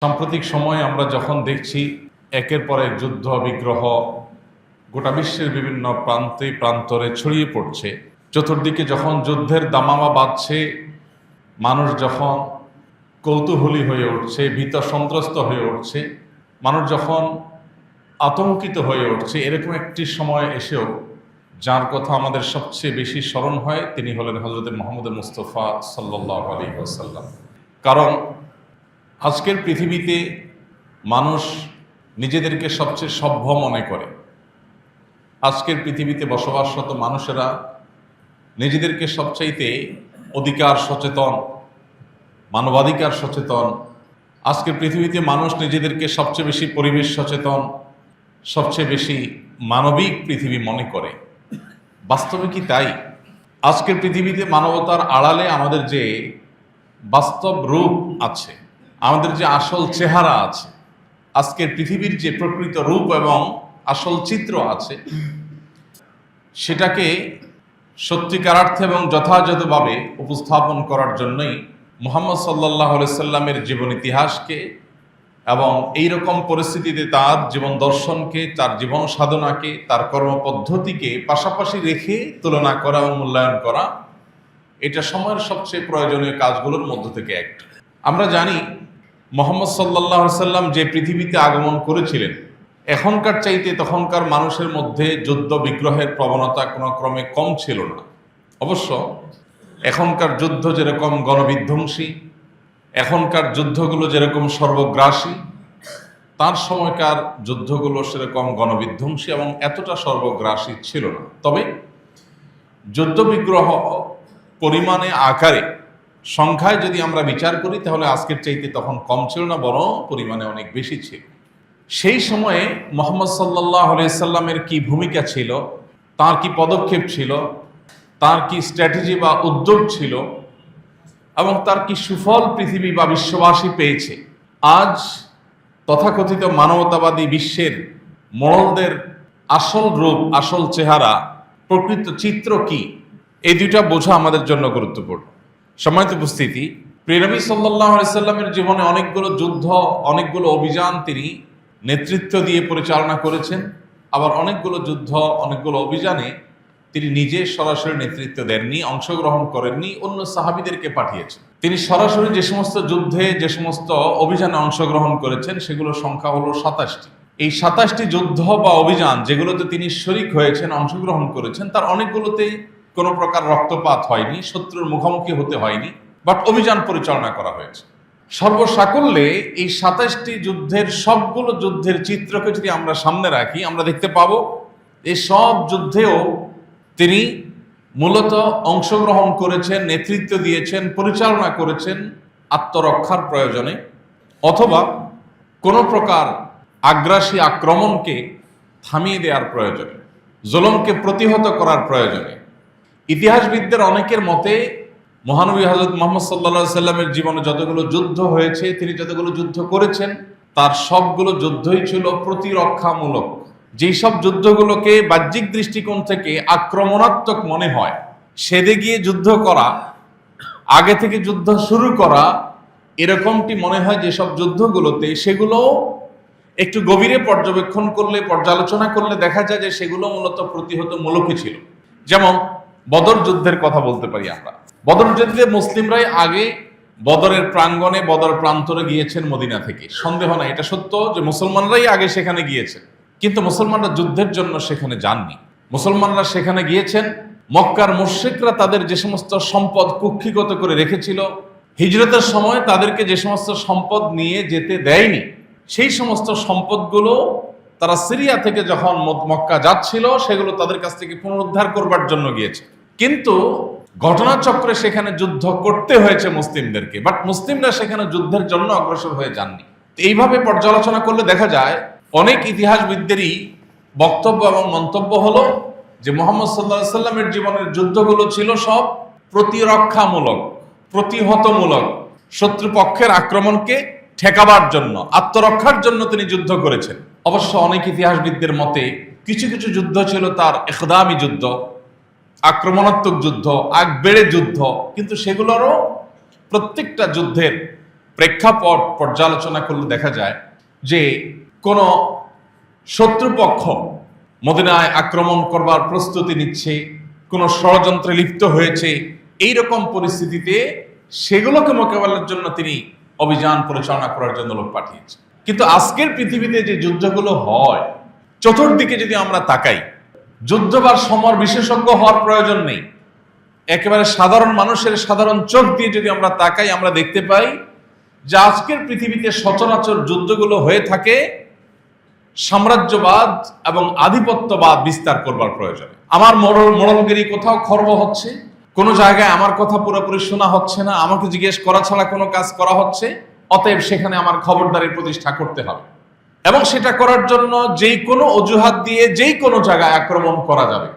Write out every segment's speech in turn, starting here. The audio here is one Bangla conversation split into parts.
সাম্প্রতিক সময়ে আমরা যখন দেখছি একের পর এক যুদ্ধ বিগ্রহ গোটা বিশ্বের বিভিন্ন প্রান্তে প্রান্তরে ছড়িয়ে পড়ছে, চতুর্দিকে যখন যুদ্ধের দামামা বাজছে, মানুষ যখন কৌতূহলী হয়ে উঠছে, ভীত সন্ত্রস্ত হয়ে উঠছে, মানুষ যখন আতঙ্কিত হয়ে উঠছে, এরকম একটি সময় এসেও যার কথা আমাদের সবচেয়ে বেশি স্মরণ হয় তিনি হলেন হযরত মুহাম্মদ মুস্তাফা সাল্লাল্লাহু আলাইহি ওয়াসাল্লাম। কারণ আজকের পৃথিবীতে মানুষ নিজেদেরকে সবচেয়ে সভ্য মনে করে। আজকের পৃথিবীতে বসবাসরত মানুষেরা নিজেদেরকে সবচাইতে অধিকার সচেতন, মানবাধিকার সচেতন। আজকের পৃথিবীতে মানুষ নিজেদেরকে সবচেয়ে বেশি পরিবেশ সচেতন, সবচেয়ে বেশি মানবিক পৃথিবী মনে করে। বাস্তবে কি তাই? আজকের পৃথিবীতে মানবতার আড়ালে আমাদের যে বাস্তব রূপ আছে, আমাদের যে আসল চেহারা আছে, আজকের পৃথিবীর যে প্রকৃত রূপ এবং আসল চিত্র আছে, সেটাকে সত্যিকারার্থে এবং যথাযথভাবে উপস্থাপন করার জন্যই মুহাম্মদ সাল্লাল্লাহু আলাইহি সাল্লামের জীবন ইতিহাসকে এবং এই রকম পরিস্থিতিতে তার জীবন দর্শনকে, তার জীবন সাধনাকে, তার কর্মপদ্ধতিকে পাশাপাশি রেখে তুলনা করা এবং মূল্যায়ন করা, এটা সময়ের সবচেয়ে প্রয়োজনীয় কাজগুলোর মধ্য থেকে একটা। আমরা জানি মুহাম্মদ সাল্লাল্লাহু আলাইহি সাল্লাম যে পৃথিবীতে আগমন করেছিলেন, এখনকার চাইতে তখনকার মানুষের মধ্যে যুদ্ধ বিগ্রহের প্রবণতা কোনো ক্রমে কম ছিল না। অবশ্য এখনকার যুদ্ধ যেরকম গণবিধ্বংসী, এখনকার যুদ্ধগুলো যেরকম সর্বগ্রাসী, তার সময়কার যুদ্ধগুলো সেরকম গণবিধ্বংসী এবং এতটা সর্বগ্রাসী ছিল না। তবে যুদ্ধ বিগ্রহ পরিমাণে, আকারে, সংখ্যায় যদি আমরা বিচার করি তাহলে আজকের চাইতে তখন কম ছিল না, বরং পরিমাণে অনেক বেশি ছিল। সেই সময়ে মুহাম্মদ সাল্লাল্লাহু আলাইহি সাল্লামের কি ভূমিকা ছিল, তার কি পদক্ষেপ ছিল, তার কি স্ট্র্যাটেজি বা উদ্যোগ ছিল এবং তার কি সুফল পৃথিবী বা বিশ্ববাসী পেয়েছে, আজ তথাকথিত মানবতাবাদী বিশ্বের মোড়লদের আসল রূপ, আসল চেহারা, প্রকৃত চিত্র কি, এই দুইটা বোঝা আমাদের জন্য গুরুত্বপূর্ণ। সম্মানিত উপস্থিতি, প্রিয় নবী সাল্লাল্লাহু আলাইহি সাল্লামের জীবনে অনেকগুলো যুদ্ধ, অনেকগুলো অভিযান তিনি নেতৃত্ব দিয়ে পরিচালনা করেছেন। আবার অনেকগুলো যুদ্ধ, অনেকগুলো অভিযানে তিনি নিজে সরাসরি নেতৃত্ব দেননি, অংশগ্রহণ করেননি, অন্য সাহাবীদেরকে পাঠিয়েছেন। তিনি সরাসরি যে সমস্ত যুদ্ধে, যে সমস্ত অভিযানে অংশগ্রহণ করেছেন, সেগুলোর সংখ্যা হলো 27টি। এই 27টি যুদ্ধ বা অভিযান যেগুলোতে তিনি শরীক হয়েছেন, অংশগ্রহণ করেছেন, তার অনেকগুলোতে কোনো প্রকার রক্তপাত হয়নি, শত্রুর মুখোমুখি হতে হয়নি, বাট অভিযান পরিচালনা করা হয়েছে। সর্বসাকল্যে এই 27টি যুদ্ধের সবগুলো যুদ্ধের চিত্রকে যদি আমরা সামনে রাখি, আমরা দেখতে পাবো এই সব যুদ্ধেও তিনি মূলত অংশগ্রহণ করেছেন, নেতৃত্ব দিয়েছেন, পরিচালনা করেছেন আত্মরক্ষার প্রয়োজনে, অথবা কোনো প্রকার আগ্রাসী আক্রমণকে থামিয়ে দেওয়ার প্রয়োজনে, জুলুমকে প্রতিহত করার প্রয়োজনে। ইতিহাসবিদদের অনেকের মতে মহানবী হযরত মুহাম্মদ সাল্লাল্লাহু আলাইহি সাল্লামের জীবনে যতগুলো যুদ্ধ হয়েছে, তিনি যতগুলো যুদ্ধ করেছেন, তার সবগুলো যুদ্ধই ছিল প্রতিরক্ষামূলক। যেই সব যুদ্ধগুলোকে বাহ্যিক দৃষ্টিকোণ থেকে আক্রমণাত্মক মনে হয়, সেদে গিয়ে যুদ্ধ করা, আগে থেকে যুদ্ধ শুরু করা, এরকমটি মনে হয় যেসব যুদ্ধগুলোতে, সেগুলো একটু গভীরে পর্যবেক্ষণ করলে, পর্যালোচনা করলে দেখা যায় যে সেগুলো মূলত প্রতিহতমূলকই ছিল। যেমন বদর যুদ্ধের কথা বলতে পারি আমরা। বদর যুদ্ধে মুসলিমরাই আগে বদরের প্রাঙ্গণে, বদর প্রান্তরে গিয়েছেন মদিনা থেকে, সন্দেহ নাই, এটা সত্য যে মুসলমানরাই আগে সেখানে গিয়েছেন। কিন্তু মুসলমানরা যুদ্ধের জন্য সেখানে যাননি। মুসলমানরা সেখানে গিয়েছেন, মক্কার মুশরিকরা তাদের যে সমস্ত সম্পদ কুক্ষিগত করে রেখেছিল, হিজরতের সময় তাদেরকে যে সমস্ত সম্পদ নিয়ে যেতে দেয়নি, সেই সমস্ত সম্পদগুলো তারা সিরিয়া থেকে যখন মক্কা যাচ্ছিল, সেগুলো তাদের কাছ থেকে পুনরুদ্ধার করবার জন্য গিয়েছে। কিন্তু ঘটনাচক্রে সেখানে যুদ্ধ করতে হয়েছে মুসলিমদেরকে, বাট মুসলিমরা সেখানে যুদ্ধের জন্য অগ্রসর হয়ে যাননি। এইভাবে পর্যালোচনা করলে দেখা যায় অনেক ইতিহাসবিদদেরই বক্তব্য এবং মন্তব্য হলো যে মুহাম্মদ সাল্লাল্লাহু আলাইহি সাল্লামের জীবনের যুদ্ধগুলো ছিল সব প্রতিরক্ষামূলক, প্রতিহতমূলক, শত্রুপক্ষের আক্রমণকে ঠেকাবার জন্য, আত্মরক্ষার জন্য তিনি যুদ্ধ করেছেন। অবশ্য অনেক ইতিহাসবিদদের মতে কিছু কিছু যুদ্ধ ছিল তার ইকদামি যুদ্ধ, আক্রমণাত্মক যুদ্ধ, আগ বেড়ে যুদ্ধ, কিন্তু সেগুলোরও প্রত্যেকটা যুদ্ধের প্রেক্ষাপট পর্যালোচনা করলে দেখা যায় যে কোন শত্রুপক্ষ মদিনায় আক্রমণ করবার প্রস্তুতি নিচ্ছে, কোন ষড়যন্ত্রে লিপ্ত হয়েছে, এইরকম পরিস্থিতিতে সেগুলোকে মোকাবেলার জন্য তিনি অভিযান পরিচালনা করার জন্য লোক পাঠিয়েছেন। কিন্তু আজকের পৃথিবীতে যে যুদ্ধগুলো হয়, চতুর্দিকে যদি আমরা তাকাই, যুদ্ধ বা সমর বিশেষজ্ঞ হওয়ার প্রয়োজন নেই, একেবারে সাধারণ মানুষের সাধারণ চোখ দিয়ে যদি আমরা তাকাই, আমরা দেখতে পাই যে আজকের পৃথিবীতে সচরাচর যুদ্ধগুলো হয়ে থাকে সাম্রাজ্যবাদ এবং আধিপত্যবাদ বিস্তার করবার প্রয়োজনে। আমার মোড়লগিরি কোথাও খর্ব হচ্ছে, কোনো জায়গায় আমার কথা পুরোপুরি শোনা হচ্ছে না, আমাকে জিজ্ঞেস করা ছাড়া কোনো কাজ করা হচ্ছে, অতএব সেখানে আমার খবরদারি প্রতিষ্ঠা করতে হবে এবং সেটা করার জন্য যেই কোনো অজুহাত দিয়ে যেই কোনো জায়গায় আক্রমণ করা যাবে।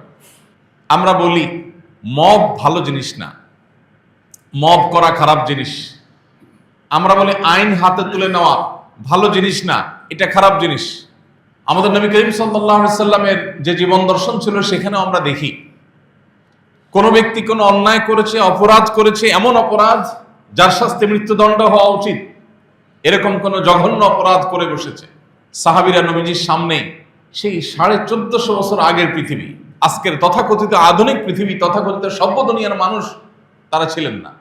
আমরা বলি মব ভালো জিনিস না, মব করা খারাপ জিনিস। আমরা বলি আইন হাতে তুলে নেওয়া ভালো জিনিস না, এটা খারাপ জিনিস। আমাদের নবী করিম সাল্লাল্লাহু আলাইহি সাল্লামের যে জীবন দর্শন ছিল সেখানে আমরা দেখি কোন ব্যক্তি কোনো অন্যায় করেছে, অপরাধ করেছে, এমন অপরাধ যার শাস্তি মৃত্যুদণ্ড হওয়া উচিত, এরকম কোন জঘন্য অপরাধ করে বসেছে, সাহাবীরা নবীজির সামনে সেই 1450 বছর আগের পৃথিবী, আজকের তথাকথিত আধুনিক পৃথিবী, তথাকথিত সভ্য দুনিয়ার মানুষ তারা ছিলেন না,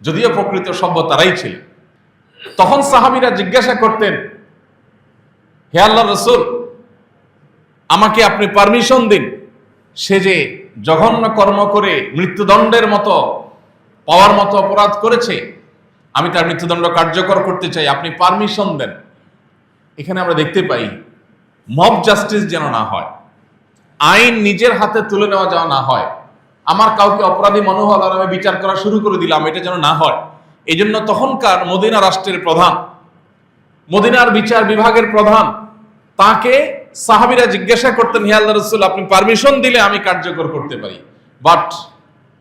যদিও প্রকৃত সভ্য তারাই ছিলেন। তখন সাহাবীরা জিজ্ঞাসা করতেন, হে আল্লাহর রাসূল, আমাকে আপনি পারমিশন দিন, সে যে জঘন্য কর্ম করে মৃত্যুদণ্ডের মতো পাওয়ার মতো অপরাধ করেছে, আমি তার মৃত্যুদণ্ড কার্যকর করতে চাই, আপনি পারমিশন দেন। এখানে আমরা দেখতে পাই মব জাস্টিস যেন না হয়, আইন নিজের হাতে তুলে নেওয়া যেন না হয়, আমার কাউকে অপরাধী মনে হল আর আমি বিচার করা শুরু করে দিলাম, এটা যেন না হয়। এই জন্য তখনকার মদিনা রাষ্ট্রের প্রধান, মদিনার বিচার বিভাগের প্রধান, তাকে সাহাবীরা জিজ্ঞাসা করতেন, হে আল্লাহর রাসূল, আপনি পারমিশন দিলে আমি কার্যকর করতে পারি। বাট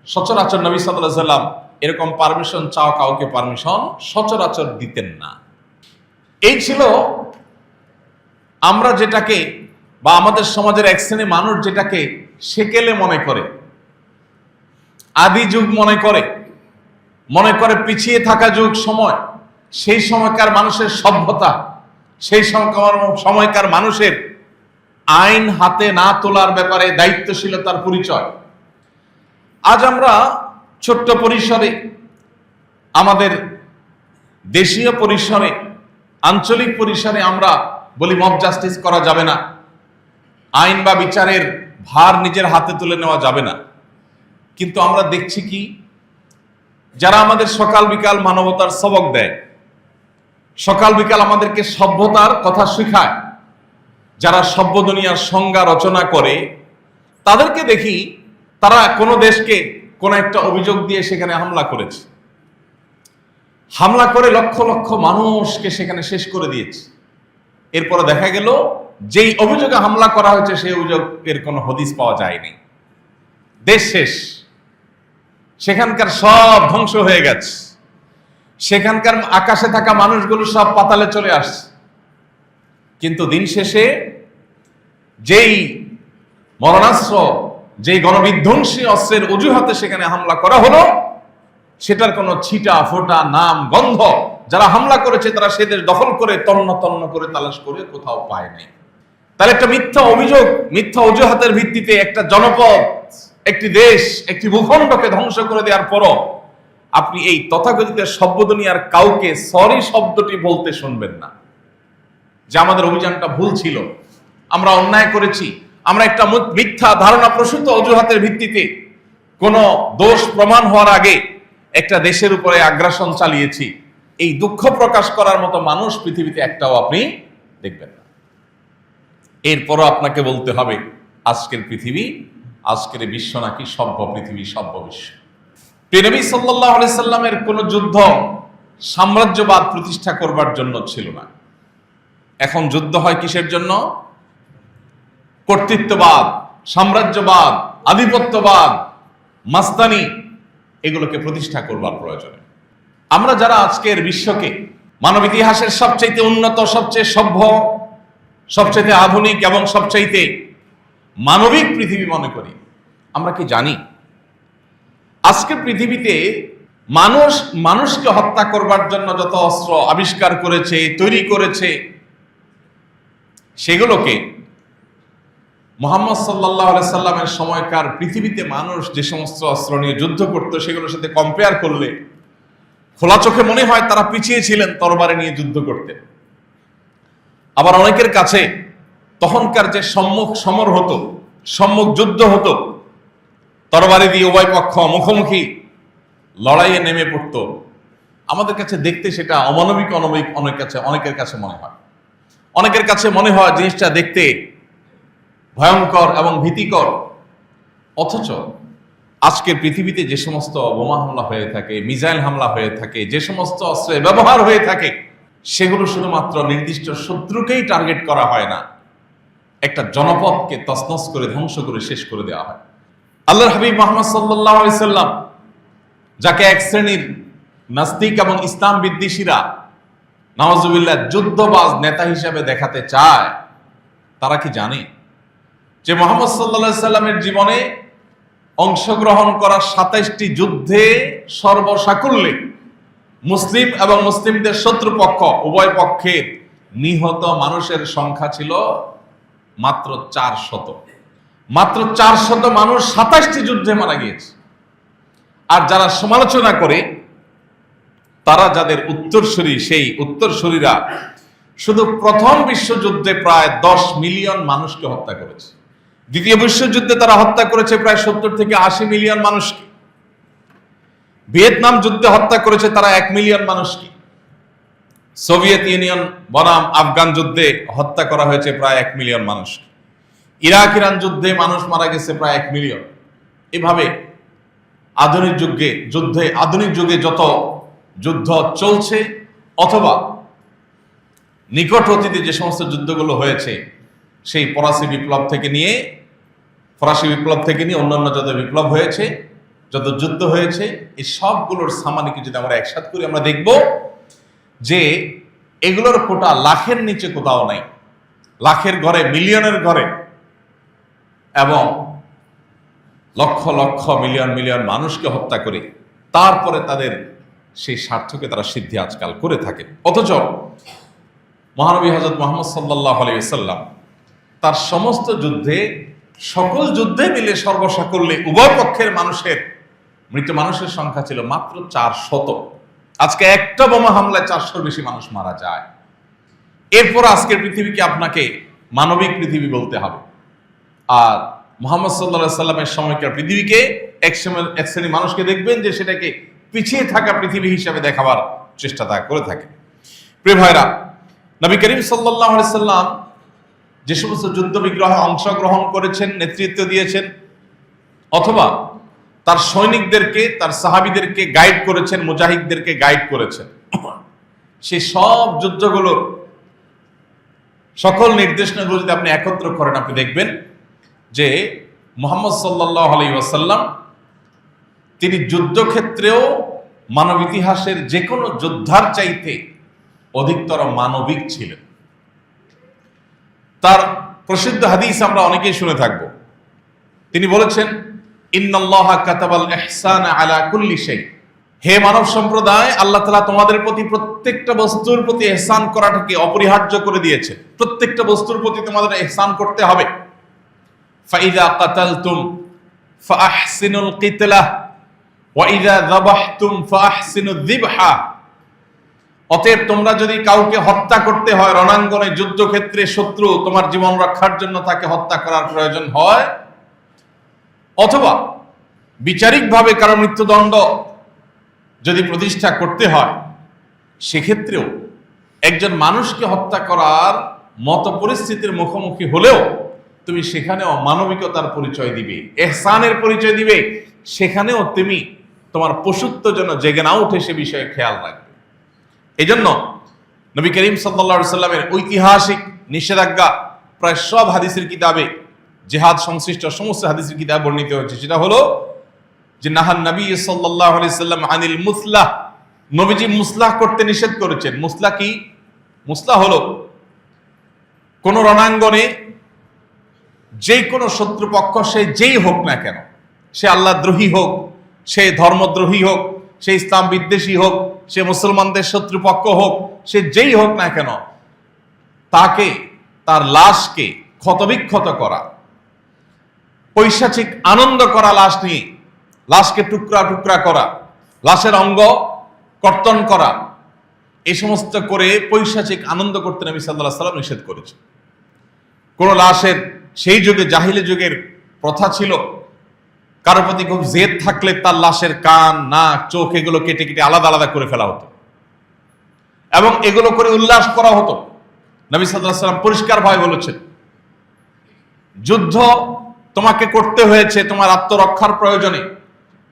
সচরাচর নবী সাল্লাল্লাহু আলাইহি সাল্লাম এরকম পারমিশন চাওয়া কাউকে পারমিশন সচরাচর দিতেন না। এই ছিল আমরা যেটাকে, বা আমাদের সমাজের এক শ্রেণী মানুষ যেটাকে সেকেলে মনে করে, আদি যুগ মনে করে পিছিয়ে থাকা যুগ সময়, সেই সময়কার মানুষের সভ্যতা, সেই সময়কার মানুষের আইন হাতে না তোলার ব্যাপারে দায়িত্বশীলতার পরিচয়। আজ আমরা ছোট্ট পরিসরে, আমাদের দেশীয় পরিসরে, আঞ্চলিক পরিসরে আমরা বলি মব জাস্টিস করা যাবে না, আইন বা বিচারের ভার নিজের হাতে তুলে নেওয়া যাবে না। কিন্তু আমরা দেখছি কি, যারা আমাদের সকাল বিকাল মানবতার সবক দেয়, সকাল বিকাল আমাদেরকে সভ্যতার কথা শেখায়, যারা সভ্য দুনিয়ার সংজ্ঞা রচনা করে, তাদেরকে দেখি তারা কোনো দেশকে কোনো একটা অভিযোগ দিয়ে সেখানে হামলা করেছে, হামলা করে লক্ষ লক্ষ মানুষকে সেখানে শেষ করে দিয়েছে। এরপরে দেখা গেল যেই অভিযোগে হামলা করা হয়েছে সেই অভিযোগের কোনো হদিস পাওয়া যায়নি, দেশ শেষ, সেখানকার সব ধ্বংস হয়ে গেছে, সেখানকার আকাশে থাকা মানুষগুলো সব পাতালে চলে আসছে। কিন্তু দিন শেষে যেই মরণাস্ত্র, যেই গণবিধ্বংসী অস্ত্রের অজুহাতে সেখানে হামলা করা হলো, সেটার কোনো ছিটা ফোটা নাম গন্ধ যারা হামলা করেছে তারা সে দেশ দখল করে তন্ন তন্ন করে তালাশ করে কোথাও পায় নাই। তাহলে একটা মিথ্যা অভিযোগ, মিথ্যা অজুহাতের ভিত্তিতে একটা জনপদ, একটি দেশ, একটি ভূখণ্ডকে ধ্বংস করে দেওয়ার পরও আপনি এই তথাকথিত সভ্য দুনিয়ার কাউকে সরি শব্দটি বলতে শুনবেন না যে আমাদের অভিযানটা ভুল ছিল, আমরা অন্যায় করেছি, আমরা একটা মিথ্যা ধারণা প্রসূত অজুহাতের ভিত্তিতে কোন দোষ প্রমাণ হওয়ার আগে একটা দেশের উপরে আগ্রাসন চালিয়েছি, এই দুঃখ প্রকাশ করার মতো মানুষ পৃথিবীতে একটাও আপনি দেখবেন না। এরপরও আপনাকে বলতে হবে আজকের পৃথিবী, আজকের বিশ্ব নাকি সভ্য পৃথিবী, সভ্য বিশ্ব। নবী সাল্লাল্লাহু আলাইহি সাল্লামের কোন যুদ্ধ সাম্রাজ্যবাদ প্রতিষ্ঠা করবার জন্য ছিল না। এখন যুদ্ধ হয় কিসের জন্য? কর্তৃত্ববাদ, সাম্রাজ্যবাদ, আধিপত্যবাদ, মাস্তানি, এগুলোকে প্রতিষ্ঠা করবার প্রয়োজনে। আমরা যারা আজকের বিশ্বকে মানব ইতিহাসের সবচাইতে উন্নত, সবচেয়ে সভ্য, সবচাইতে আধুনিক এবং সবচাইতে মানবিক পৃথিবী মনে করি, আমরা কি জানি আজকের পৃথিবীতে মানুষ মানুষকে হত্যা করবার জন্য যত অস্ত্র আবিষ্কার করেছে, তৈরি করেছে, সেগুলোকে মুহাম্মদ সাল্লাল্লাহু আলাইহি সাল্লামের সময়কার পৃথিবীতে মানুষ যে সমস্ত অস্ত্র নিয়ে যুদ্ধ করতো সেগুলোর সাথে কম্পেয়ার করলে খোলা চোখে মনে হয় তারা পিছিয়ে ছিলেন তরবারি নিয়ে যুদ্ধ করতে। আবার অনেকের কাছে তখনকার যে সম্মুখ সমর হতো, সম্মুখ যুদ্ধ হতো, তরবারি দিয়ে উভয় পক্ষ মুখোমুখি লড়াইয়ে নেমে পড়তো, আমাদের কাছে দেখতে সেটা অমানবিক অনেকের কাছে মনে হয়। অনেকের কাছে মনে হয় জিনিসটা দেখতে ভয়ঙ্কর এবং ভীতিকর। অথচ আজকের পৃথিবীতে যে সমস্ত বোমা হামলা হয়ে থাকে, মিসাইল হামলা হয়ে থাকে, যে সমস্ত অস্ত্রের ব্যবহার হয়ে থাকে, সেগুলো শুধুমাত্র নির্দিষ্ট শত্রুকেই টার্গেট করা হয় না, একটা জনপদকে তছনছ করে ধ্বংস করে শেষ করে দেওয়া হয়। আল্লাহর হাবিব মুহাম্মদ সাল্লাল্লাহু আলাইহি সাল্লাম, যাকে এক শ্রেণীর নাস্তিক এবং ইসলাম বিদ্বেষীরা নাউজুবিল্লাহ যুদ্ধবাজ নেতা হিসেবে দেখাতে চায়, তারা কি জানে যে মুহাম্মদ সাল্লাল্লাহু আলাইহি সাল্লামের জীবনে অংশগ্রহণ করা ২৭টি যুদ্ধে সর্বসাকুল্যে মুসলিম এবং মুসলিমদের শত্রুপক্ষ উভয় পক্ষের নিহত মানুষের সংখ্যা ছিল মাত্র ৪০০। মাত্র ৪০০ মানুষ ২৭টি যুদ্ধে মারা গিয়েছে। আর যারা সমালোচনা করে, তারা যাদের উত্তরসূরি, সেই উত্তরসূরিরা শুধু প্রথম বিশ্বযুদ্ধে প্রায় ১০ মিলিয়ন মানুষকে হত্যা করেছে। দ্বিতীয় বিশ্বযুদ্ধে তারা হত্যা করেছে প্রায় ৭০ থেকে ৮০ মিলিয়ন মানুষকে। ভিয়েতনাম যুদ্ধে হত্যা করেছে তারা ১ মিলিয়ন মানুষকে। সোভিয়েত ইউনিয়ন বনাম আফগান যুদ্ধে হত্যা করা হয়েছে প্রায় ১ মিলিয়ন মানুষকে। ইরাক ইরান যুদ্ধে মানুষ মারা গেছে প্রায় ১ মিলিয়ন। এভাবে আধুনিক যুগে যত যুদ্ধ চলছে অথবা নিকট অতীতে যে সমস্ত যুদ্ধগুলো হয়েছে, সেই ফরাসি বিপ্লব থেকে নিয়ে অন্যান্য যত বিপ্লব হয়েছে, যত যুদ্ধ হয়েছে, এই সবগুলোর সামানিকে যদি আমরা একসাথে করি, আমরা দেখব যে এগুলোর কোটা লাখের নিচে কোথাও নাই। লাখের ঘরে, মিলিয়নের ঘরে এবং লক্ষ লক্ষ মিলিয়ন মিলিয়ন মানুষকে হত্যা করে তারপরে তাদের সেই স্বার্থকে তারা সিদ্ধি আজকাল করে থাকে। অথচ মহানবী হযরত মুহাম্মদ সাল্লাল্লাহু আলাইহি ওয়াসাল্লাম তার সমস্ত যুদ্ধে, সকল যুদ্ধে মিলে সর্বসাকুল্যে উভয় পক্ষের মৃত মানুষের সংখ্যা ছিল মাত্র ৪০০। আজকে একটা বোমা হামলায় ৪০০-র বেশি মানুষ মারা যায়। এরপর আজকের পৃথিবীকে আপনাকে মানবিক পৃথিবী বলতে হবে। আর মুহাম্মদ সাল্লাল্লাহু আলাইহি সাল্লামের সময়কার পৃথিবীকে এক শ্রেণী মানুষকে দেখবেন যে সেটাকে পিছিয়ে থাকা পৃথিবী হিসাবে দেখাবার চেষ্টা তা করে থাকে। প্রিয় ভাইরা, নবী করিম সাল্লাল্লাহু আলাইহি সাল্লাম যে সমস্ত যুদ্ধ বিগ্রহে অংশগ্রহণ করেছেন, নেতৃত্ব দিয়েছেন, অথবা তার সৈনিকদেরকে, তার সাহাবীদেরকে গাইড করেছেন, মুজাহিদদেরকে গাইড করেছেন, সেই সব যুদ্ধগুলোর সকল নির্দেশনাগুলো যদি আপনি একত্র করেন, আপনি দেখবেন যে মুহাম্মদ সাল্লাল্লাহু আলাইহি ওয়াসাল্লাম তিনি যুদ্ধক্ষেত্রেও মানব ইতিহাসের যে কোনো যোদ্ধার চাইতে অধিকতর মানবিক ছিলেন। তার প্রসিদ্ধ হাদিস আমরা অনেকেই শুনে থাকব। তিনি বলেছেন, ইন্নাল্লাহা কাতাবাল ইহসানা আলা কুল্লি শাই। হে মানব সম্প্রদায়, আল্লাহ তাআলা তোমাদের প্রতি প্রত্যেকটা বস্তুর প্রতি ইহসান করাটাকে অপরিহার্য করে দিয়েছে। প্রত্যেকটা বস্তুর প্রতি তোমাদের ইহসান করতে হবে। ফাইযা কাতালতুম ফাআহসিনুল কিতলাহ ওয়া ইযা যাবাহতুম ফাআহসিনুয যিবহা। অতএব তোমরা যদি কাউকে হত্যা করতে হয়, রণাঙ্গনে যুদ্ধক্ষেত্রে শত্রু তোমার জীবন রক্ষার জন্য তাকে হত্যা করার প্রয়োজন হয়, অথবা বিচারিকভাবে কারো মৃত্যুদণ্ড যদি প্রতিষ্ঠা করতে হয়, সেক্ষেত্রেও একজন মানুষকে হত্যা করার মতো পরিস্থিতির মুখোমুখি হলেও তুমি সেখানেও মানবিকতার পরিচয় দিবে, ইহসানের পরিচয় দিবে। সেখানেও তুমি তোমার পশুত্ব যেন জেগে না উঠে সে বিষয়ে খেয়াল রাখবে। এই জন্য নবী করিম সাল্লাল্লাহু আলাইহি সাল্লামের ঐতিহাসিক নিষেধাজ্ঞা প্রায় সব হাদিসের কিতাবে, জিহাদ সংশ্লিষ্ট সমস্ত হাদিসের কিতাবে বর্ণিত হয়েছে। সেটা হলো যে নাহান নবী সাল্লাল্লাহু আলাইহি সাল্লাম আনিল মুসলাহ। নবীজি মুসলাহ করতে নিষেধ করেছেন। মুসলাহ কি? মুসলাহ হলো কোন রণাঙ্গনে যে কোনো শত্রুপক্ষ, সে যেই হোক না কেন, সে আল্লাহদ্রোহী হোক, সে ধর্মদ্রোহী হোক, সে ইসলাম বিদ্বেষী হোক, সে মুসলমানদের শত্রুপক্ষ হোক, সে যেই হোক না কেন, তাকে, তার লাশকে ক্ষতবিক্ষত করা, পৈশাচিক আনন্দ করা, লাশ নিয়ে লাশকে টুকরা টুকরা করা, লাশের অঙ্গ কর্তন করা, এই সমস্ত করে পৈশাচিক আনন্দ করতে নবী সাল্লাল্লাহু আলাইহি ওয়াসাল্লাম নিষেধ করেছে। কোন লাশের, সেই যুগে জাহিলি যুগের প্রথা ছিল, কারো প্রতি খুব জেদ থাকলে তার লাশের কান, নাক, চোখ এগুলো কেটে কেটে আলাদা আলাদা করে ফেলা হতো এবং এগুলো করে উল্লাস করা হতো। নবী সাল্লাল্লাহু আলাইহি ওয়াসাল্লাম পরিষ্কারভাবে বলেছেন, যুদ্ধ তোমাকে করতে হয়েছে তোমার আত্মরক্ষার প্রয়োজনে,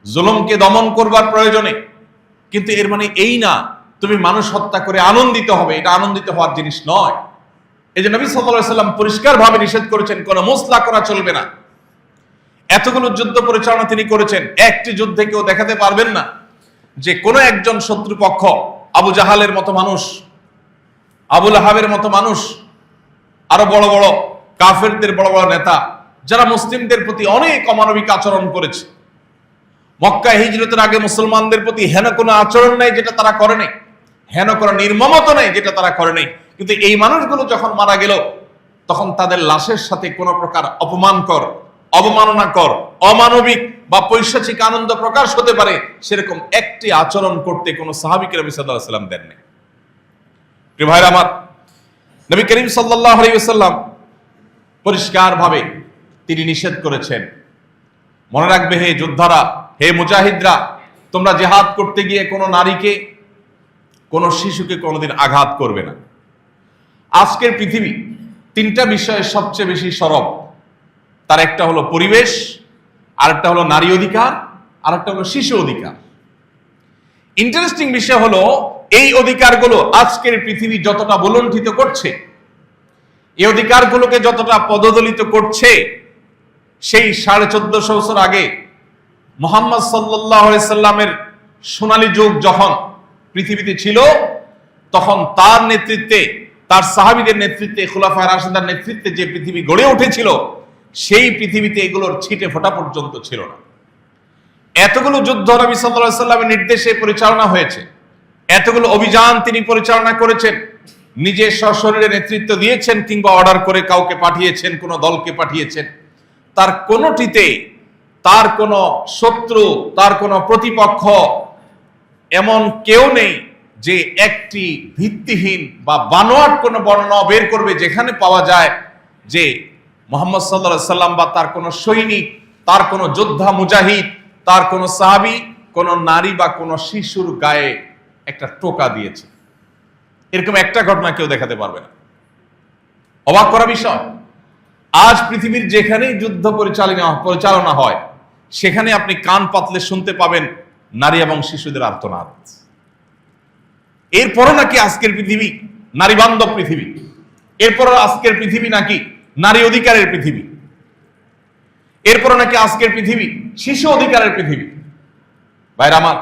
জুলুমকে দমন করবার প্রয়োজনে, কিন্তু এর মানে এই না তুমি মানুষ হত্যা করে আনন্দিত হবে, এটা আনন্দিত হওয়ার জিনিস নয়। এই যে নবী সাল্লাল্লাহু আলাইহি ওয়াসাল্লাম পরিষ্কারভাবে নিষেধ করেছেন, কোনো মুসলা করা চলবে না। এতগুলো যুদ্ধ পরিচালনা তিনি করেছেন, একটি যুদ্ধে কেউ দেখাতে পারবেন না যে কোনো একজন শত্রুপক্ষ, আবু জাহালের মতো মানুষ, আবু লাহাবের মতো মানুষ, আরো বড় বড় কাফেরদের বড় বড় নেতা, যারা মুসলিমদের প্রতি অনেক অমানবিক আচরণ করেছে, মক্কা হিজরতের আগে মুসলমানদের প্রতি হেন কোনো আচরণ নেই যেটা তারা করে নাই, হেন কোনো নির্মমতা নেই যেটা তারা করে নাই, কিন্তু এই মানুষগুলো যখন মারা গেল তখন তাদের লাশের সাথে কোনো প্রকার অপমানকর, অবমাননাকর, অমানবিক বা পৈশাচিক আনন্দ প্রকাশ হতে পারে সেরকম একটি আচরণ করতে কোনো সাহাবীকে নবী সাল্লাল্লাহু আলাইহি ওয়াসাল্লাম দেননি। প্রিয় ভাইরা আমার, নবী করিম সাল্লাল্লাহু আলাইহি ওয়াসাল্লাম পরিষ্কারভাবে তিনি নিষেধ করেছেন। মনে রাখবে হে যোদ্ধারা, হে মুজাহিদরা, তোমরা জিহাদ করতে গিয়ে কোনো নারীকে, কোনো শিশুকে কোনোদিন আঘাত করবে না। আজকের পৃথিবী তিনটা বিষয়ে সবচেয়ে বেশি সরব, তার একটা হলো পরিবেশ, আরেকটা হলো নারী অধিকার, আরেকটা হলো শিশু অধিকার। ইন্টারেস্টিং বিষয় হলো এই অধিকারগুলো আজকের পৃথিবী যতটা বলণ্ঠিত করছে, এই অধিকারগুলোকে যতটা পদদলিত করছে, সেই 1450 বছর আগে মুহাম্মদ সাল্লাল্লাহু আলাইহি সাল্লামের সোনালী যুগ যখন পৃথিবীতে ছিল, তখন তার নেতৃত্বে, তার সাহাবীদের নেতৃত্বে, খুলাফায়ে রাশিদার নেতৃত্বে যে পৃথিবী গড়ে উঠেছিল, সেই পৃথিবীতে এগুলোর ছিটে ফোঁটা পর্যন্ত ছিল না। এতগুলো যুদ্ধ নবী সাল্লাল্লাহু আলাইহি সাল্লামের নির্দেশে পরিচালনা হয়েছে, এতগুলো অভিযান তিনি পরিচালনা করেছেন, নিজে সশরীরে নেতৃত্ব দিয়েছেন কিংবা অর্ডার করে কাউকে পাঠিয়েছেন, কোনো দলকে পাঠিয়েছেন, তার কোনোটিতে তার কোনো শত্রু, তার কোনো প্রতিপক্ষ এমন কেউ নেই যে একটি ভিত্তিহীন বা বানোয়াট কোনো বর্ণনা বের করবে যেখানে পাওয়া যায় যে মুহাম্মদ সাল্লাল্লাহু আলাইহি সাল্লাম বা তার কোনো সৈনিক, তার কোনো যোদ্ধা মুজাহিদ, তার কোনো সাহাবী কোনো নারী বা কোনো শিশুর গায়ে একটা টোকা দিয়েছে। এরকম একটা ঘটনা কেউ দেখাতে পারবে না। অবাক করা বিষয়, আজ পৃথিবীর যেখানেই যুদ্ধ পরিচালনা হয় সেখানে আপনি কান পাতলে শুনতে পাবেন নারী এবং শিশুদের আর্তনাদ। এরপরও নাকি আজকের পৃথিবী নারী বান্ধব পৃথিবী, এরপরও আজকের পৃথিবী নাকি নারী অধিকারের পৃথিবী, এরপরও নাকি আজকের পৃথিবী শিশু অধিকারের পৃথিবী। ভাইরা আমার,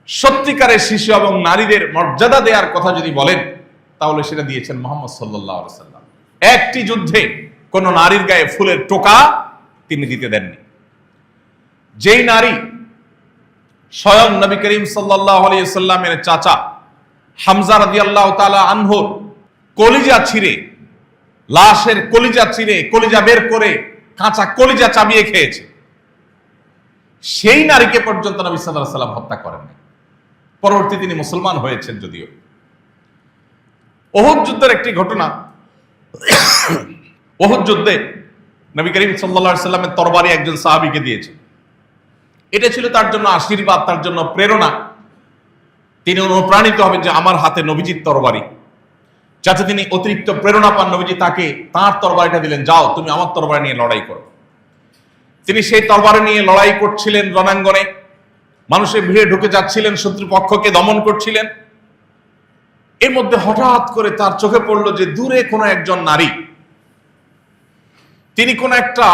সত্যিকারের শিশু এবং নারীদের মর্যাদা দেওয়ার কথা যদি বলেন তাহলে সেটা দিয়েছেন মুহাম্মদ সাল্লাল্লাহু আলাইহি সাল্লাম। একটি যুদ্ধে কোন নারীর গায়ে ফুলের টোকা তিনি দিতে দেননি। যেই নারী স্বয়ং নবী করিম সাল্লাল্লাহু আলাইহি সাল্লামের চাচা হামজা রাদিয়াল্লাহু তাআলা আনহুর কলিজা ছিঁড়ে, লাশের কলিজা ছিঁড়ে, কলিজা বের করে কাঁচা কলিজা চাবিয়ে খেয়েছে, সেই নারীকে পর্যন্ত নবী সাল্লাল্লাহু আলাইহি সাল্লাম হত্যা করেননি। পরবর্তী তিনি মুসলমান হয়েছেন যদিও। উহুদ যুদ্ধের একটি ঘটনা, উহুদ যুদ্ধে নবী করিম সাল্লাল্লাহু আলাইহি সাল্লামের তরবারি একজন সাহাবীকে দিয়েছেন। এটা ছিল তার জন্য আশীর্বাদ, তার জন্য প্রেরণা। তিনি অনুপ্রাণিত হবেন যে আমার হাতে নবীজির তরবারি, যাতে তিনি অতিরিক্ত প্রেরণা পান। নবীজি তাকে তাঁর তরবারিটা দিলেন, যাও তুমি আমার তরবারি নিয়ে লড়াই করো। তিনি সেই তরবারি নিয়ে লড়াই করছিলেন রণাঙ্গনে, মানুষের ভিড়ে ঢুকে যাচ্ছিলেন, শত্রুপক্ষকে দমন করছিলেন। এর মধ্যে হঠাৎ করে তার চোখে পড়ল যে দূরে কোনো একজন নারী, তিনি কোন একটা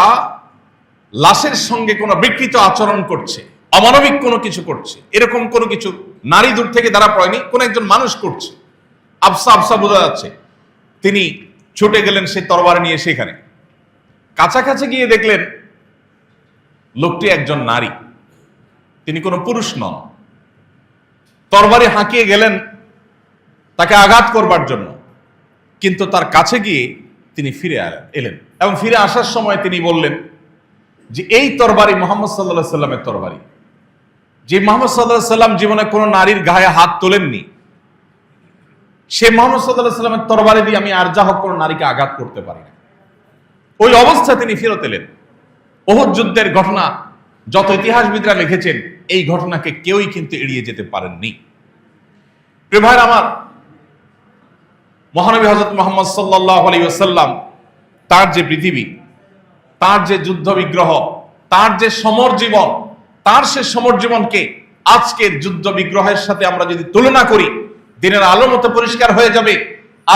লাশের সঙ্গে কোনো বিকৃত আচরণ করছে, অমানবিক কোনো কিছু করছে। এরকম কোনো কিছু নারী দূর থেকে দাঁড়া পড়েনি, কোন একজন মানুষ করছে, আবসা আবসা বোঝা যাচ্ছে। তিনি ছুটে গেলেন সে তরবারি নিয়ে, সেখানে কাছাকাছি গিয়ে দেখলেন লোকটি একজন নারী, তিনি কোনো পুরুষ নন। তরবারি হাঁকিয়ে গেলেন তাকে আঘাত করবার জন্য, কিন্তু তার কাছে গিয়ে তিনি ফিরে এলেন এবং ফিরে আসার সময় তিনি বললেন যে এই তরবারি মুহাম্মদ সাল্লাল্লাহু আলাইহি সাল্লামের তরবারি, যে মুহাম্মদ সাল্লাল্লাহু আলাইহি সাল্লাম জীবনে কোনো নারীর গায়ে হাত তোলেননি, সে মুহাম্মদ সাল্লাল্লাহু আলাইহি সাল্লামের তরবারি দিয়ে আমি আর যা হোক কোনো নারীকে আঘাত করতে পারি না। ওই অবস্থা তিনি ফেরত এলেন। উহুদ যুদ্ধের ঘটনা যত ইতিহাসবিদরা লিখেছেন, এই ঘটনাকে কেউই কিন্তু এড়িয়ে যেতে পারেননি। প্রিয় ভাইরা আমার, মহানবী হযরত মুহাম্মদ সাল্লাল্লাহু আলাইহি ওয়াসাল্লাম, তার যে পৃথিবী, তার যে যুদ্ধ বিগ্রহ, তার যে সমর জীবন, তার সে সমর জীবনকে আজকের যুদ্ধ বিগ্রহের সাথে আমরা যদি তুলনা করি, দিনের আলো মতো পরিষ্কার হয়ে যাবে।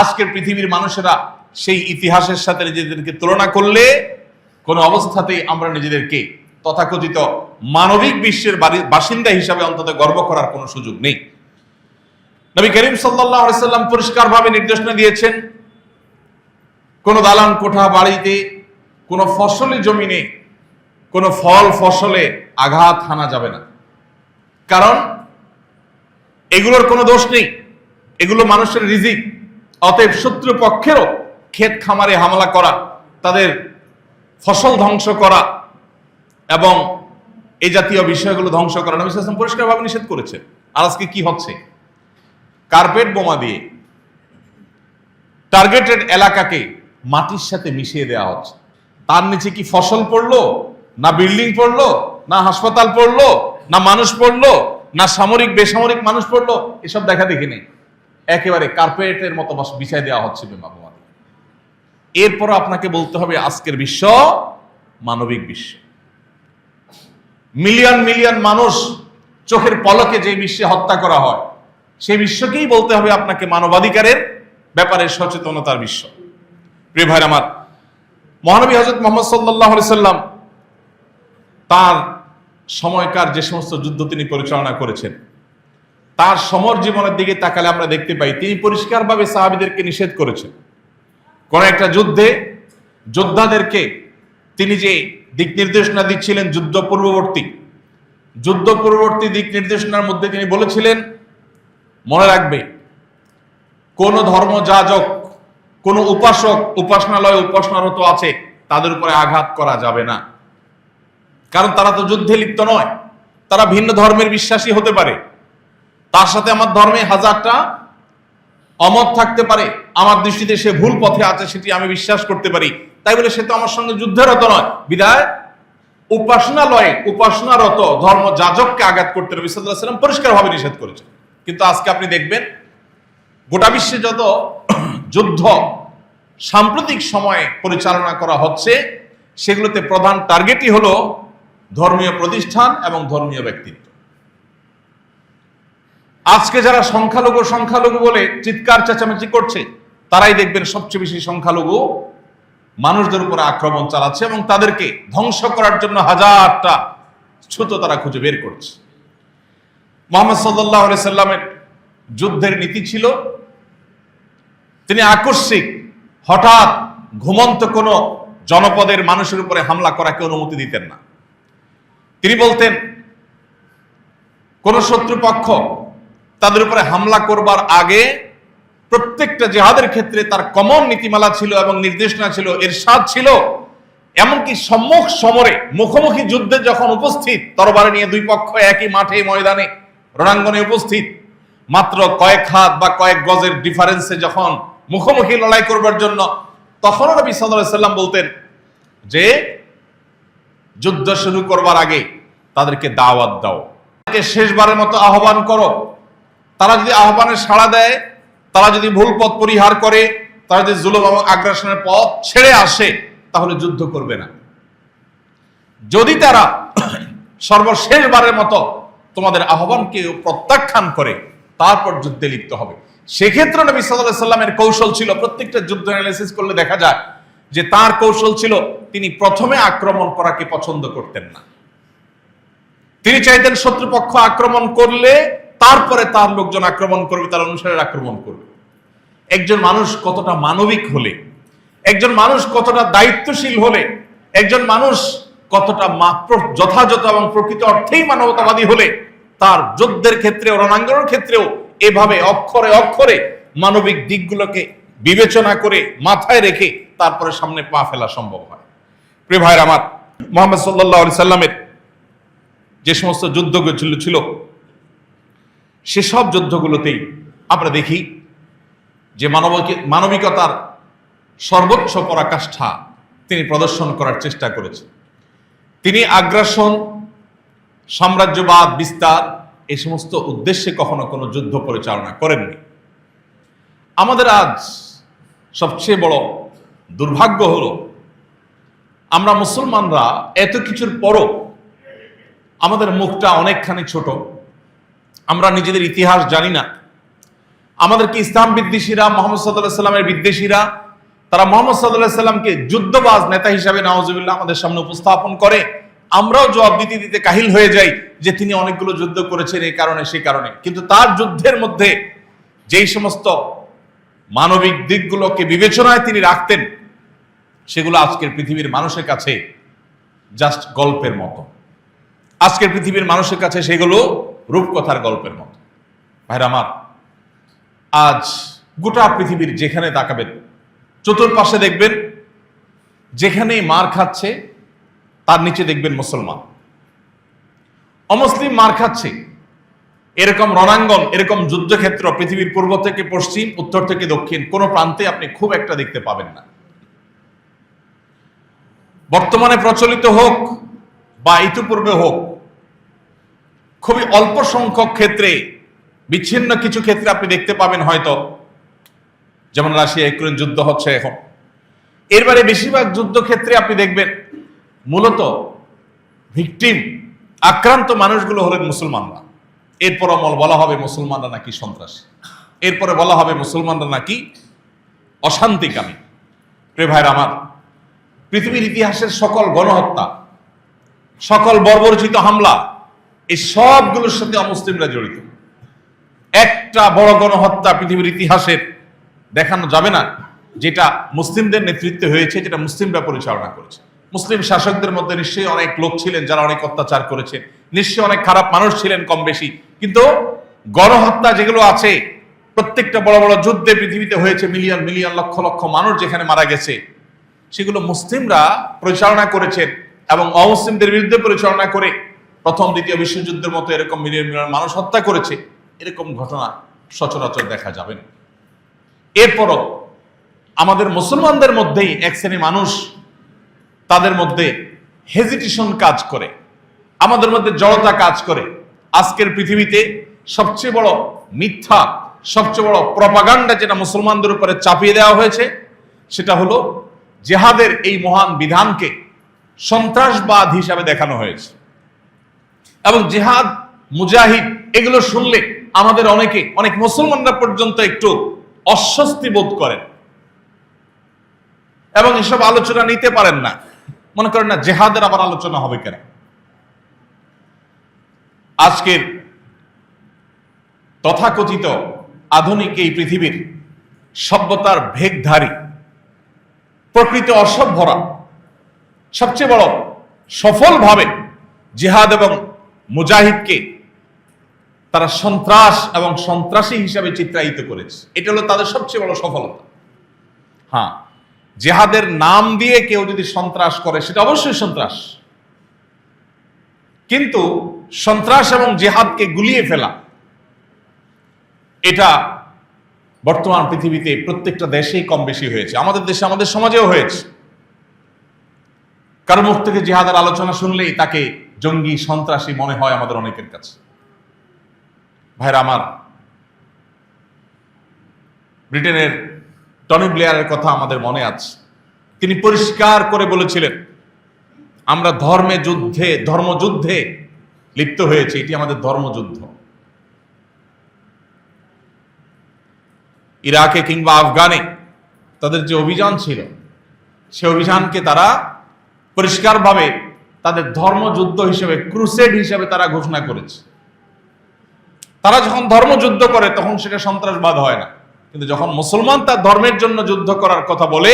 আজকের পৃথিবীর মানুষেরা সেই ইতিহাসের সাথে নিজেদেরকে তুলনা করলে কোন অবস্থাতেই আমরা নিজেদেরকে তথাকথিত মানবিক বিশ্বের বাসিন্দা হিসাবে অন্তত গর্ব করার কোনো সুযোগ নেই। নবী করিম সাল্লাল্লাহু আলাইহি সাল্লাম পরিষ্কারভাবে নির্দেশনা দিয়েছেন, কোন দালান কোঠা বাড়িতে, কোন ফসলি জমিনে, কোন ফল ফসলে আঘাত হানা যাবে না। কারণ এগুলোর কোনো দোষ নেই, এগুলো মানুষের রিজিক। অতএব শত্রু পক্ষেরও ক্ষেত খামারে হামলা করা, তাদের ফসল ধ্বংস করা এবং এই জাতীয় বিষয়গুলো ধ্বংস করা নবী সাল্লাল্লাহু আলাইহি ওয়াসাল্লাম পরিষ্কারভাবে নিষেধ করেছেন। আর আজকে কি হচ্ছে? কার্পেট বোমা দিয়ে টার্গেটেড এলাকাকে মাটির সাথে মিশিয়ে দেওয়া হচ্ছে। তার নিচে কি ফসল পড়লো, না বিল্ডিং পড়লো, না হাসপাতাল পড়লো, না মানুষ পড়লো, না সামরিক বেসামরিক মানুষ পড়লো, এসব দেখা দেখি নেই। একেবারে কার্পেটের মতো বিছাই দেওয়া হচ্ছে বোমা দিয়ে। এরপর আপনাকে বলতে হবে আজকের বিশ্ব মানবিক বিশ্ব। মিলিয়ন মিলিয়ন মানুষ চোখের পলকে যে বিশ্বে হত্যা করা হয়, সেই বিশ্বকেই বলতে হবে আপনাকে মানবাধিকারের ব্যাপারে সচেতনতার বিশ্ব। প্রিয় ভাইরা আমার, মহানবী হযরত মুহাম্মদ সাল্লাল্লাহু আলাইহি সাল্লাম তার সময়কার যে সমস্ত যুদ্ধ তিনি পরিচালনা করেছেন, তার সমর জীবনের দিকে তাকালে আমরা দেখতে পাই তিনি পরিষ্কারভাবে সাহাবীদেরকে নিষেধ করেছেন। কোন একটা যুদ্ধে যোদ্ধাদেরকে তিনি যে দিক নির্দেশনা দিচ্ছিলেন যুদ্ধ পূর্ববর্তী দিক নির্দেশনার মধ্যে তিনি বলেছিলেন, মনে রাখবে কোন ধর্মযাজক, কোন উপাসক উপাসনালয়ে উপাসনারত আছে, তাদের উপরে আঘাত করা যাবে না। কারণ তারা তো যুদ্ধে লিপ্ত নয়, তারা ভিন্ন ধর্মের বিশ্বাসী হতে পারে, তার সাথে আমার ধর্মে হাজারটা অমত থাকতে পারে, আমার দৃষ্টিতে সে ভুল পথে আছে সেটি আমি বিশ্বাস করতে পারি, তাই বলে সে তো আমার সঙ্গে যুদ্ধেরত নয়। বিধায় উপাসনালয়ে উপাসনারত ধর্মযাজককে আঘাত করতে নবী সাল্লাল্লাহু আলাইহি ওয়াসাল্লাম পরিষ্কারভাবে নিষেধ করেছেন। কিন্তু আজকে আপনি দেখবেন গোটা বিশ্বে যত যুদ্ধ সাম্প্রতিক সময়ে পরিচালনা করা হচ্ছে, সেগুলোতে প্রধান টার্গেটই হলো ধর্মীয় প্রতিষ্ঠান এবং ধর্মীয় ব্যক্তিত্ব। আজকে যারা সংখ্যালঘু বলে চিৎকার চেঁচামেচি করছে, তারাই দেখবেন সবচেয়ে বেশি সংখ্যালঘু মানুষদের উপরে আক্রমণ চালাচ্ছে এবং তাদেরকে ধ্বংস করার জন্য হাজারটা ছুতো তারা খুঁজে বের করছে। মুহাম্মদ সাল্লাল্লাহু আলাইহি সাল্লামের যুদ্ধের নীতি ছিল, তিনি আকস্মিক হঠাৎ ঘুমন্ত কোন জনপদের মানুষের উপরে হামলা করাকে অনুমতি দিতেন না। তিনি বলতেন কোন শত্রুপক্ষ তাদের উপরে হামলা করবার আগে প্রত্যেকটা জিহাদের ক্ষেত্রে তার কমন নীতিমালা ছিল এবং নির্দেশনা ছিল, ইরশাদ ছিল। এমনকি সম্মুখ সমরে মুখোমুখি যুদ্ধে যখন উপস্থিত, তরবারি নিয়ে দুই পক্ষ একই মাঠে ময়দানে রণাঙ্গনে উপস্থিত, মাত্র কয়েক হাত বা কয়েক গজের ডিফারেন্সে যখন মুখোমুখি লড়াই করবার জন্য, তখন নবী সাল্লাল্লাহু আলাইহি সাল্লাম বলতেন যে যুদ্ধ শুরু করবার আগে তাদেরকে দাওয়াত দাও, তাদেরকে শেষবারের মতো আহ্বান করো। তারা যদি আহ্বানে সাড়া দেয়, তারা যদি ভুল পথ পরিহার করে, তারা যদি জুলুম এবং আগ্রাসনের পথ ছেড়ে আসে, তাহলে যুদ্ধ করবে না। যদি তারা সর্বশেষবারের মতো তোমাদের আহ্বানকে প্রত্যাখ্যান করে, তারপর যুদ্ধে লিপ্ত হবে। সেক্ষেত্রে নবী সাল্লাল্লাহু আলাইহি সাল্লামের কৌশল ছিল, প্রত্যেকটা যুদ্ধ অ্যানালাইসিস করলে দেখা যায় যে তার কৌশল ছিল তিনি প্রথমে আক্রমণ করাকে পছন্দ করতেন না। তিনি চাইতেন শত্রুপক্ষ আক্রমণ করলে তারপরে তার লোকজন আক্রমণ করবে, তার অনুসারে আক্রমণ করবে। একজন মানুষ কতটা মানবিক হলে, একজন মানুষ কতটা দায়িত্বশীল হলে, একজন মানুষ কতটা মাত্র যথাযথ এবং প্রকৃত অর্থেই মানবতাবাদী হলে তার যুদ্ধের ক্ষেত্রে, রণাঙ্গনের ক্ষেত্রেও এভাবে অক্ষরে অক্ষরে মানবিক দিকগুলোকে বিবেচনা করে মাথায় রেখে তারপরে সামনে পা ফেলা সম্ভব হয়। প্রিয় ভাইয়ের আমার, মুহাম্মদ সাল্লাল্লাহু আলাইহি সাল্লামের যে সমস্ত যুদ্ধগুলো ছিল সেসব যুদ্ধগুলোতেই আমরা দেখি যে মানবিকতার সর্বোচ্চ পরাকাষ্ঠা তিনি প্রদর্শন করার চেষ্টা করেছেন। তিনি আগ্রাসন, সাম্রাজ্যবাদ বিস্তার এই সমস্ত উদ্দেশ্যে কখনো কোনো যুদ্ধ পরিচালনা করেননি। আমাদের আজ সবচেয়ে বড় দুর্ভাগ্য হলো আমরা মুসলমানরা এত কিছুর পরও আমাদের মুখটা অনেকখানি ছোট, আমরা নিজেদের ইতিহাস জানি না। আমাদেরকে ইসলাম বিদ্বেষীরা, মুহাম্মদ সাল্লাল্লাহু আলাইহি সাল্লামের বিদ্বেষীরা, তারা মুহাম্মদ সাল্লাল্লাহু আলাইহি সাল্লামকে যুদ্ধবাজ নেতা হিসাবে নাউজুবিল্লাহ আমাদের সামনে উপস্থাপন করে। আমরাও জবাব দিতে দিতে কাহিল হয়ে যাই যে তিনি অনেকগুলো যুদ্ধ করেছেন এই কারণে সেই কারণে, কিন্তু তার যুদ্ধের মধ্যে যেই সমস্ত মানবিক দিকগুলোকে বিবেচনায় তিনি রাখতেন সেগুলো আজকের পৃথিবীর মানুষের কাছে জাস্ট গল্পের মতো। আজকের পৃথিবীর মানুষের কাছে সেগুলো রূপকথার গল্পের মতো। ভাইরা আমার, আজ গোটা পৃথিবীর যেখানে তাকাবেন, চতুর্পাশে দেখবেন যেখানেই মার খাচ্ছে তার নিচে দেখবেন মুসলমান। অমুসলিম মার খাচ্ছে, এরকম রণাঙ্গন, এরকম যুদ্ধক্ষেত্র পৃথিবীর পূর্ব থেকে পশ্চিম, উত্তর থেকে দক্ষিণ কোনো প্রান্তে আপনি খুব একটা দেখতে পাবেন না। বর্তমানে প্রচলিত হোক বা ইতিপূর্বে হোক, খুবই অল্প সংখ্যক ক্ষেত্রে, বিচ্ছিন্ন কিছু ক্ষেত্রে আপনি দেখতে পাবেন হয়তো, যেমন রাশিয়া ইউক্রেন যুদ্ধ হচ্ছে এখন। এরবারে বেশিরভাগ যুদ্ধক্ষেত্রে আপনি দেখবেন মূলত ভিকটিম, আক্রান্ত মানুষগুলো হলেন মুসলমানরা। এরপর বলা হবে মুসলমানরা নাকি সন্ত্রাসী, এরপরে বলা হবে মুসলমানরা নাকি অশান্তিকামী। প্রিয় ভাইরা আমার, পৃথিবীর ইতিহাসের সকল গণহত্যা, সকল বর্বরচিত হামলা, এই সবগুলোর সাথে অমুসলিমরা জড়িত। একটা বড় গণহত্যা পৃথিবীর ইতিহাসের দেখানো যাবে না যেটা মুসলিমদের নেতৃত্বে হয়েছে, যেটা মুসলিমরা পরিচালনা করেছে। মুসলিম শাসকদের মধ্যে নিশ্চয়ই অনেক লোক ছিলেন যারা অনেক অত্যাচার করেছে, নিশ্চয়ই অনেক খারাপ মানুষ ছিলেন কম বেশি, কিন্তু গণহত্যা যেগুলো আছে, প্রত্যেকটা বড় বড় যুদ্ধে পৃথিবীতে হয়েছে, মিলিয়ন মিলিয়ন লক্ষ লক্ষ মানুষ যেখানে মারা গেছে, সেগুলো মুসলিমরা পরিচালনা করেছেন এবং অমুসলিমদের বিরুদ্ধে পরিচালনা করে প্রথম দ্বিতীয় বিশ্বযুদ্ধের মতো এরকম মিলিয়ন মিলিয়ন মানুষ হত্যা করেছে। এরকম ঘটনা সচরাচর দেখা যাবে না। এরপরও আমাদের মুসলমানদের মধ্যেই এক শ্রেণী মানুষ, তাদের মধ্যে হেজিটেশন কাজ করে, আমাদের মধ্যে জড়তা কাজ করে। আজকের পৃথিবীতে সবচেয়ে বড় মিথ্যা, সবচেয়ে বড় প্রপাগান্ডা যেটা মুসলমানদের উপরে চাপিয়ে দেওয়া হয়েছে, সেটা হলো জিহাদের এই মহান বিধানকে সন্ত্রাসবাদ হিসাবে দেখানো হয়েছে। এবং জিহাদ, মুজাহিদ এগুলো শুনলে আমাদের অনেক মুসলমানরা পর্যন্ত একটু অস্বস্তি বোধ করেন এবং এসব আলোচনা নিতে পারেন না, মনে করেন না জিহাদের আবার আলোচনা হবে কেন। আজকের তথাকথিত আধুনিক এই পৃথিবীর সভ্যতার ভেগধারী, প্রকৃত অসভ্যরা সবচেয়ে বড় সফলভাবে জিহাদ এবং মুজাহিদকে তারা সন্ত্রাস এবং সন্ত্রাসী হিসাবে চিত্রায়িত করেছে। এটা হলো তাদের সবচেয়ে বড় সফলতা। হ্যাঁ, জিহাদের নাম দিয়ে কেউ যদি সন্ত্রাস করে সেটা অবশ্যই সন্ত্রাস, কিন্তু সন্ত্রাস এবং জিহাদকে গুলিয়ে ফেলা, এটা বর্তমান পৃথিবীতে প্রত্যেকটা দেশেই কম বেশি হয়েছে। আমাদের দেশে, আমাদের সমাজেও হয়েছে। কারো মুখ থেকে জিহাদের আলোচনা শুনলেই তাকে জঙ্গি, সন্ত্রাসী মনে হয় আমাদের অনেকের কাছে। ভাইরা আমার, ব্রিটেনের টনি ব্লেয়ারের কথা আমাদের মনে আছে। তিনি পরিষ্কার করে বলেছিলেন, আমরা ধর্মযুদ্ধে লিপ্ত হয়েছে, এটি আমাদের ধর্মযুদ্ধ। ইরাকে কিংবা আফগানে তাদের যে অভিযান ছিল, সে অভিযানকে তারা পরিষ্কারভাবে তাদের ধর্মযুদ্ধ হিসেবে, ক্রুসেড হিসেবে তারা ঘোষণা করেছে। তারা যখন ধর্মযুদ্ধ করে তখন সেটা সন্ত্রাসবাদ হয় না, কিন্তু যখন মুসলমান তার ধর্মের জন্য যুদ্ধ করার কথা বলে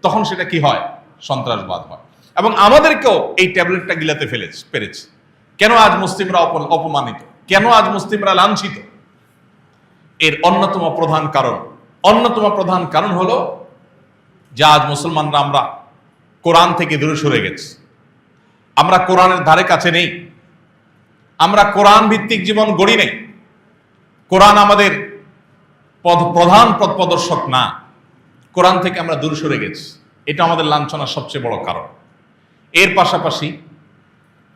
তখন সেটা কি হয়? সন্ত্রাসবাদ হয়। এবং আমাদেরকেও এই ট্যাবলেটটা গিলাতে পেরেছে। কেন আজ মুসলিমরা অপমানিত? কেন আজ মুসলিমরা লাঞ্ছিত? এর অন্যতম প্রধান কারণ হলো যে আজ মুসলমানরা আমরা কোরআন থেকে দূরে সরে গেছি। আমরা কোরআনের ধারে কাছে নেই, আমরা কোরআন ভিত্তিক জীবন গড়ি নেই। কোরআন আমাদের প্রধান পথ প্রদর্শক না, কোরআন থেকে আমরা দূরে সরে গেছি। এটা আমাদের লাঞ্ছনার সবচেয়ে বড় কারণ। এর পাশাপাশি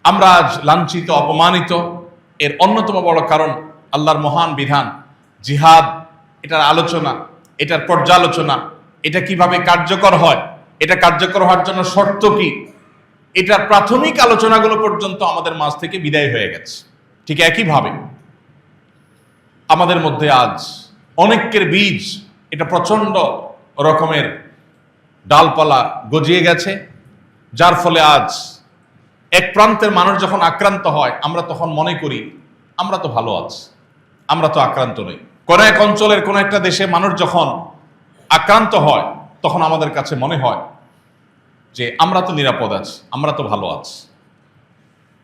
আমরা আজ লাঞ্ছিত, অপমানিত। এর অন্যতম বড় কারণ আল্লাহর মহান বিধান জিহাদ, এটার আলোচনা, এটার পর্যালোচনা, এটা কিভাবে কার্যকর হয়, এটা কার্যকর হওয়ার জন্য শর্ত কি, এটার প্রাথমিক আলোচনাগুলো পর্যন্ত আমাদের মাঝ থেকে বিদায় হয়ে গেছে। ঠিক একইভাবে আমাদের মধ্যে আজ অনেকের বীজ, এটা প্রচন্ড রকমের ডালপালা গজিয়ে গেছে, যার ফলে আজ এক প্রান্তের মানুষ যখন আক্রান্ত হয় আমরা তখন মনে করি আমরা তো ভালো আছি, আমরা তো আক্রান্ত নই। কোন এক অঞ্চলের কোন একটা দেশে মানুষ যখন আক্রান্ত হয় তখন আমাদের কাছে মনে হয় যে আমরা তো নিরাপদ আছি, আমরা তো ভালো আছি।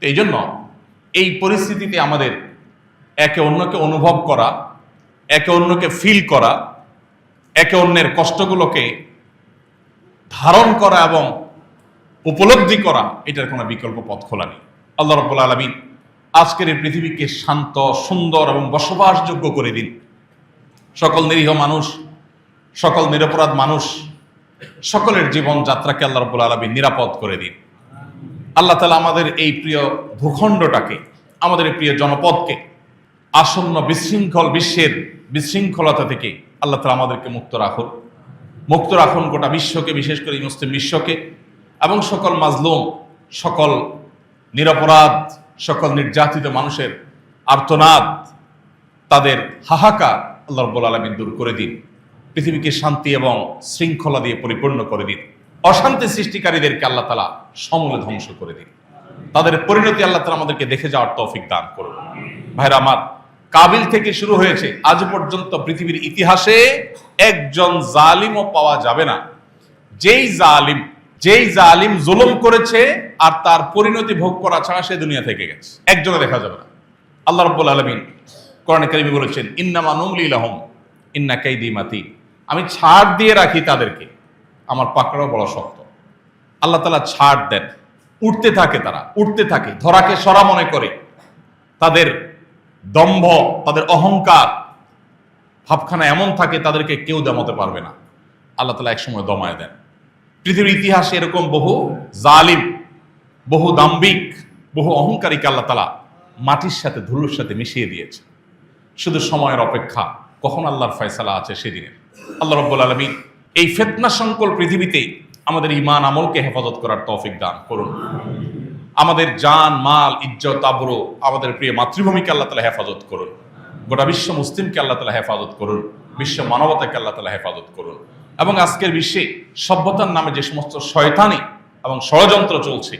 এই জন্য এই পরিস্থিতিতে আমাদের একে অন্যকে অনুভব করা, একে অন্যকে ফিল করা, একে অন্যের কষ্টগুলোকে ধারণ করা এবং উপলব্ধি করা, এটার কোনো বিকল্প পথ খোলা নেই। আল্লাহ রাব্বুল আলামিন আজকের এই পৃথিবীকে শান্ত, সুন্দর এবং বসবাসযোগ্য করে দিন। সকল নিরীহ মানুষ, সকল নিরপরাধ মানুষ, সকলের জীবন যাত্রাকে আল্লাহ রাব্বুল আলামিন নিরাপদ করে দিন। আল্লাহ তাআলা আমাদের এই প্রিয় ভূখণ্ডটাকে, আমাদের এই প্রিয় জনপদকে আসন্ন বিশৃঙ্খল বিশ্বের বিশৃঙ্খলতা থেকে আল্লাহ তাআলা আমাদেরকে মুক্ত রাখুন গোটা বিশ্বকে, বিশেষ করে মুসলিম বিশ্বকে, এবং সকল মাজলুম, সকল নিরপরাধ, সকল নির্যাতিত মানুষের আর্তনাদ, তাদের হাহাকার আল্লাহ রাব্বুল আলামিন দূর করে দিন। পৃথিবীকে শান্তি এবং শৃঙ্খলা দিয়ে পরিপূর্ণ করে দিন। অশান্তি সৃষ্টিকারীদেরকে আল্লাহ তাআলা সমূলে ধ্বংস করে দিন। তাদের পরিণতি আল্লাহ তাআলা আমাদেরকে দেখে যাওয়ার তৌফিক দান করুন। ভাইরা আমার, কাবিল থেকে শুরু হয়েছে আজ পর্যন্ত পৃথিবীর ইতিহাসে একজন জালিমও পাওয়া যাবে না যেই জালিম জুলুম করেছে আর তার পরিণতি ভোগ করা ছাড়া সে দুনিয়া থেকে গেছে, একজনে দেখা যাবে না। আল্লাহ রাব্বুল আলামিন কোরআনে কারিমে বলেছেন, ইন্নামা নুমলি লাহুম ইন্না কাইদি মাতিন। আমি ছাড় দিয়ে রাখি তাদেরকে, আমার পাকড়াও বড় শক্ত। আল্লাহ তাআলা ছাড় দেন, উঠতে থাকে, তারা উঠতে থাকে, ধরাকে সরা মনে করে। তাদের দম্ভ, তাদের অহংকার, ভাবখানা এমন থাকে তাদেরকে কেউ দমাতে পারবে না। আল্লাহ তাআলা একসময় দমায় দেন। পৃথিবীর ইতিহাসে এরকম বহু জালিম, বহু দাম্ভিক, বহু অহংকারীকে আল্লাহ তাআলা মাটির সাথে, ধুলোর সাথে মিশিয়ে দিয়েছে। শুধু সময়ের অপেক্ষা, কখন আল্লাহর ফয়সালা আছে সেদিনের। আল্লাহ রাব্বুল আলামিন এই ফিতনা সংকুল পৃথিবীতে আমাদের ঈমান আমলকে হেফাজত করার তৌফিক দান করুন। আমাদের জান, মাল, ইজ্জত, আবরু, আমাদের প্রিয় মাতৃভূমিকে আল্লাহ তাআলা হেফাজত করুন। গোটা বিশ্ব মুসলিমকে আল্লাহ তাআলা হেফাজত করুন। বিশ্ব মানবতাকে আল্লাহ তাআলা হেফাজত করুন। এবং আজকের বিশ্বে সভ্যতার নামে যে সমস্ত শয়তানি এবং ষড়যন্ত্র চলছে,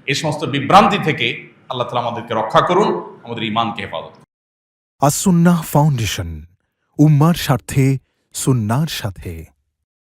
এই সমস্ত বিভ্রান্তি থেকে আল্লাহ তাআলা আমাদেরকে রক্ষা করুন, আমাদের ঈমানকে হেফাজত করুন। আস-সুন্নাহ ফাউন্ডেশন, উম্মার স্বার্থে, সুন্নাহর সাথে।